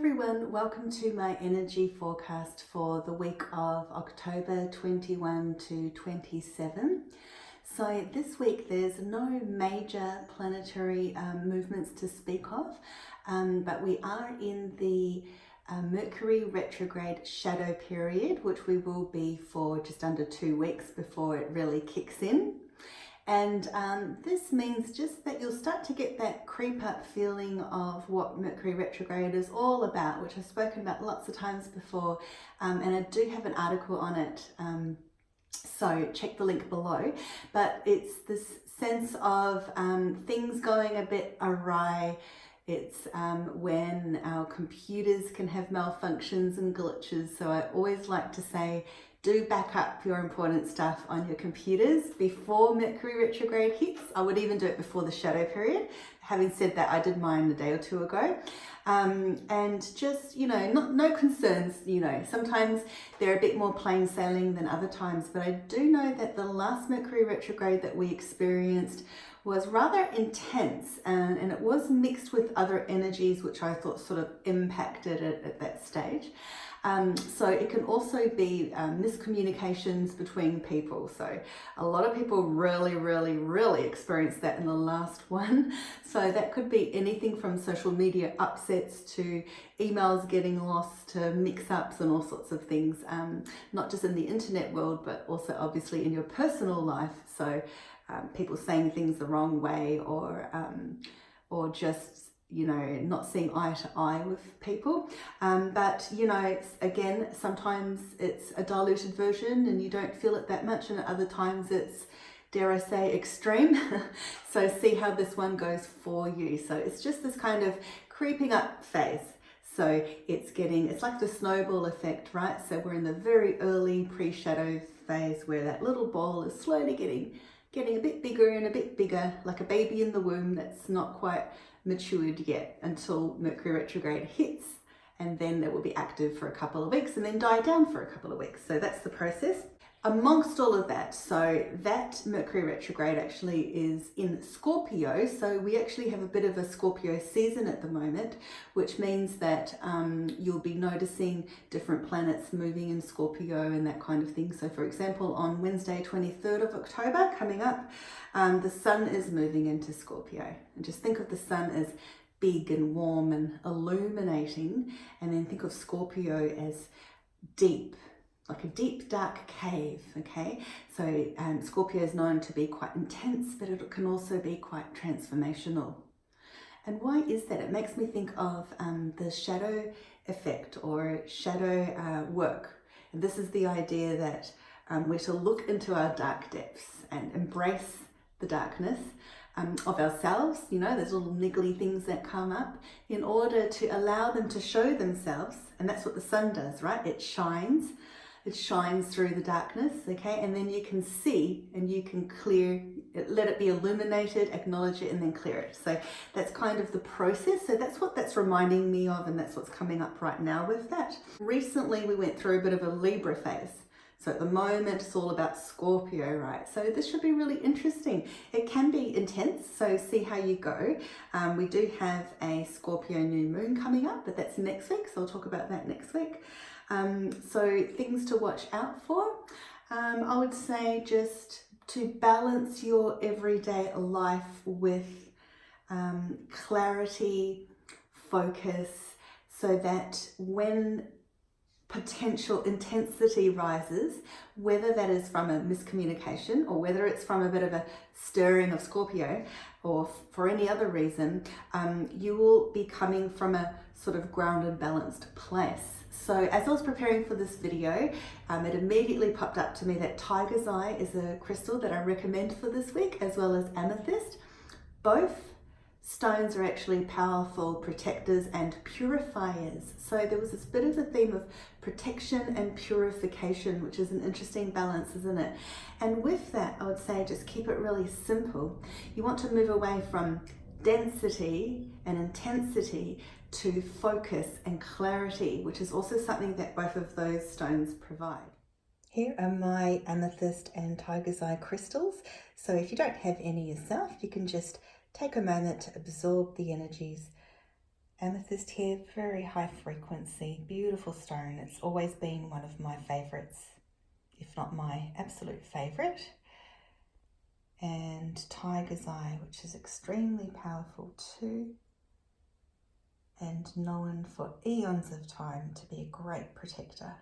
everyone, welcome to my energy forecast for the week of October 21 to 27. So this week there's no major planetary movements to speak of, but we are in the Mercury retrograde shadow period, which we will be for just under 2 weeks before it really kicks in. And this means just that you'll start to get that creep up feeling of what Mercury retrograde is all about, which I've spoken about lots of times before, and I do have an article on it, so check the link below. But it's this sense of things going a bit awry. It's when our computers can have malfunctions and glitches, so I always like to say, do back up your important stuff on your computers before Mercury retrograde hits. I would even do it before the shadow period. Having said that, I did mine a day or two ago. And just, no concerns, sometimes they're a bit more plain sailing than other times, but I do know that the last Mercury retrograde that we experienced was rather intense, and it was mixed with other energies which I thought sort of impacted it at that stage. So it can also be miscommunications between people. So a lot of people really experienced that in the last one. So that could be anything from social media upsets to emails getting lost to mix-ups and all sorts of things, not just in the internet world, but also obviously in your personal life. So people saying things the wrong way, or just not seeing eye to eye with people. But again, sometimes it's a diluted version and you don't feel it that much, and at other times it's, dare I say, extreme. So see how this one goes for you. So it's just this kind of creeping up phase. So it's like the snowball effect, right? So we're in the very early pre-shadow phase where that little ball is slowly getting a bit bigger and a bit bigger, like a baby in the womb that's not quite matured yet, until Mercury retrograde hits, and then it will be active for a couple of weeks and then die down for a couple of weeks. So that's the process. Amongst all of that, so that Mercury retrograde actually is in Scorpio, so we actually have a bit of a Scorpio season at the moment, which means that you'll be noticing different planets moving in Scorpio and that kind of thing. So for example, on Wednesday 23rd of October coming up, the sun is moving into Scorpio, and just think of the sun as big and warm and illuminating, and then think of Scorpio as deep, like a deep dark cave. Okay, so Scorpio is known to be quite intense, but it can also be quite transformational. And why is that? It makes me think of the shadow effect or shadow work. And this is the idea that we're to look into our dark depths and embrace the darkness of ourselves, those little niggly things that come up, in order to allow them to show themselves. And that's what the sun does, right? It shines through the darkness, okay? And then you can see and you can clear it, let it be illuminated, acknowledge it, and then clear it. So that's kind of the process. So that's what that's reminding me of, and that's what's coming up right now with that. Recently, we went through a bit of a Libra phase. So at the moment, it's all about Scorpio, right? So this should be really interesting. It can be intense, so see how you go. We do have a Scorpio new moon coming up, but that's next week, so I'll talk about that next week. So things to watch out for. I would say just to balance your everyday life with clarity, focus, so that when potential intensity rises, whether that is from a miscommunication or whether it's from a bit of a stirring of Scorpio or for any other reason, you will be coming from a sort of grounded, balanced place. So as I was preparing for this video, it immediately popped up to me that tiger's eye is a crystal that I recommend for this week, as well as amethyst. Both stones are actually powerful protectors and purifiers. So there was this bit of a theme of protection and purification, which is an interesting balance, isn't it? And with that, I would say just keep it really simple. You want to move away from density and intensity to focus and clarity, which is also something that both of those stones provide. Here are my amethyst and tiger's eye crystals. So if you don't have any yourself, you can just take a moment to absorb the energies Amethyst here, very high frequency, beautiful stone. It's always been one of my favorites, if not my absolute favorite. And tiger's eye, which is extremely powerful too, and known for eons of time to be a great protector,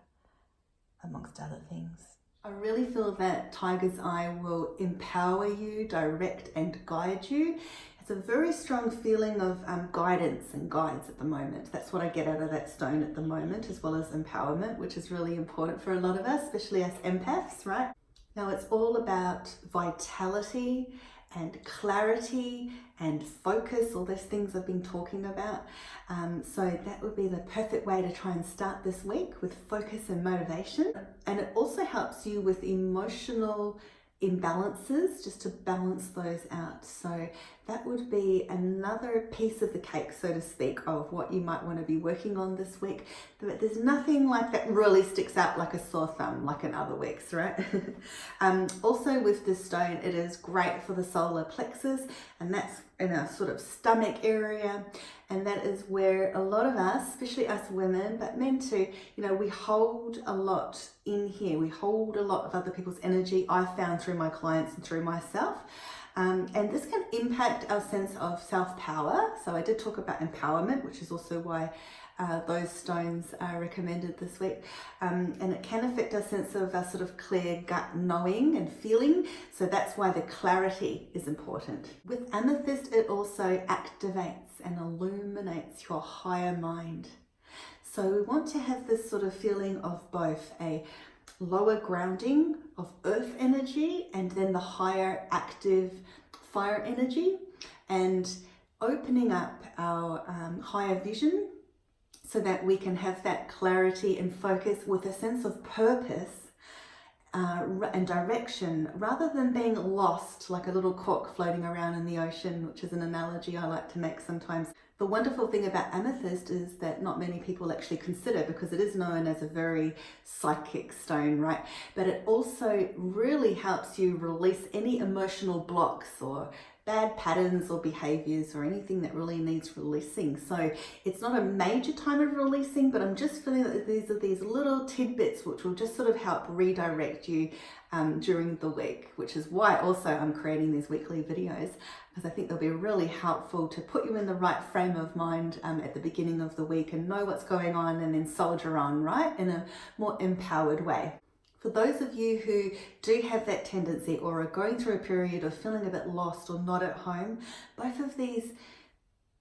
amongst other things. I really feel that tiger's eye will empower you, direct and guide you. It's a very strong feeling of guidance and guides at the moment. That's what I get out of that stone at the moment, as well as empowerment, which is really important for a lot of us, especially us empaths, right? Now it's all about vitality and clarity and focus, all those things I've been talking about. So that would be the perfect way to try and start this week, with focus and motivation. And it also helps you with emotional imbalances, just to balance those out. So that would be another piece of the cake, so to speak, of what you might want to be working on this week. But there's nothing like that really sticks out like a sore thumb like in other weeks, right? Also with this stone, it is great for the solar plexus, and that's in our sort of stomach area. And that is where a lot of us, especially us women, but men too, you know, we hold a lot in here. We hold a lot of other people's energy, I've found through my clients and through myself. And this can impact our sense of self-power. So I did talk about empowerment, which is also why those stones are recommended this week. And it can affect our sense of our sort of clear gut knowing and feeling. So that's why the clarity is important. With amethyst, it also activates and illuminates your higher mind. So we want to have this sort of feeling of both a lower grounding of earth energy and then the higher active fire energy, and opening up our higher vision so that we can have that clarity and focus with a sense of purpose and direction, rather than being lost like a little cork floating around in the ocean, which is an analogy I like to make sometimes. The wonderful thing about amethyst is that not many people actually consider, because it is known as a very psychic stone, right? But it also really helps you release any emotional blocks or bad patterns or behaviors or anything that really needs releasing. So it's not a major time of releasing, but I'm just feeling that these are these little tidbits which will just sort of help redirect you during the week, which is why also I'm creating these weekly videos, because I think they'll be really helpful to put you in the right frame of mind at the beginning of the week and know what's going on, and then soldier on, right, in a more empowered way. For those of you who do have that tendency or are going through a period of feeling a bit lost or not at home, both of these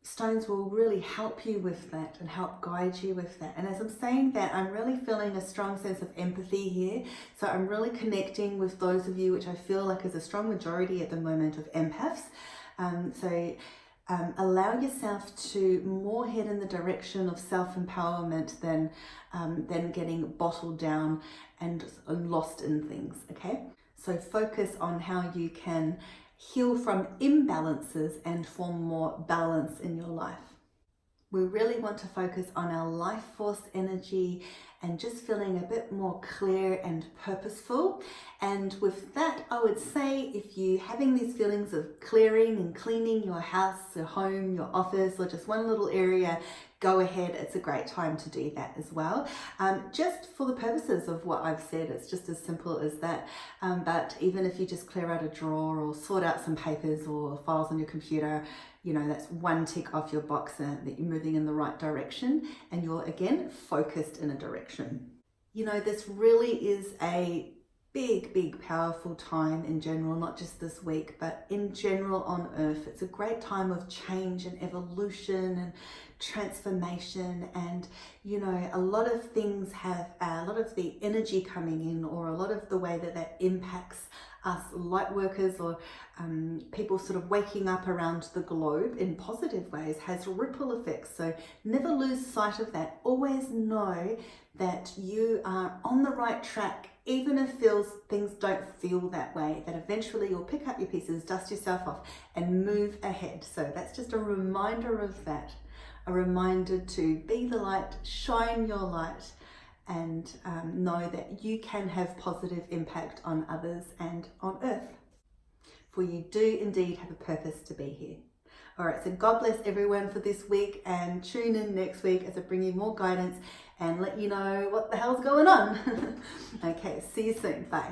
stones will really help you with that and help guide you with that. And as I'm saying that, I'm really feeling a strong sense of empathy here. So I'm really connecting with those of you, which I feel like is a strong majority at the moment, of empaths. Allow yourself to more head in the direction of self-empowerment than getting bottled down and lost in things, okay? So focus on how you can heal from imbalances and form more balance in your life. We really want to focus on our life force energy and just feeling a bit more clear and purposeful. And with that, I would say, if you're having these feelings of clearing and cleaning your house, your home, your office, or just one little area, go ahead. It's a great time to do that as well. Just for the purposes of what I've said, it's just as simple as that. But even if you just clear out a drawer or sort out some papers or files on your computer, you know, that's one tick off your box that you're moving in the right direction, and you're again focused in a direction. You know, this really is a big powerful time in general, not just this week, but in general on earth. It's a great time of change and evolution and transformation, and you know, a lot of things have a lot of the energy coming in, or a lot of the way that impacts us light workers or people sort of waking up around the globe in positive ways has ripple effects. So never lose sight of that. Always know that you are on the right track, even if things don't feel that way, that eventually you'll pick up your pieces, dust yourself off and move ahead. So that's just a reminder of that, a reminder to be the light, shine your light, and know that you can have positive impact on others and on earth. For you do indeed have a purpose to be here. All right, so God bless everyone for this week, and tune in next week as I bring you more guidance and let you know what the hell's going on. Okay, see you soon. Bye.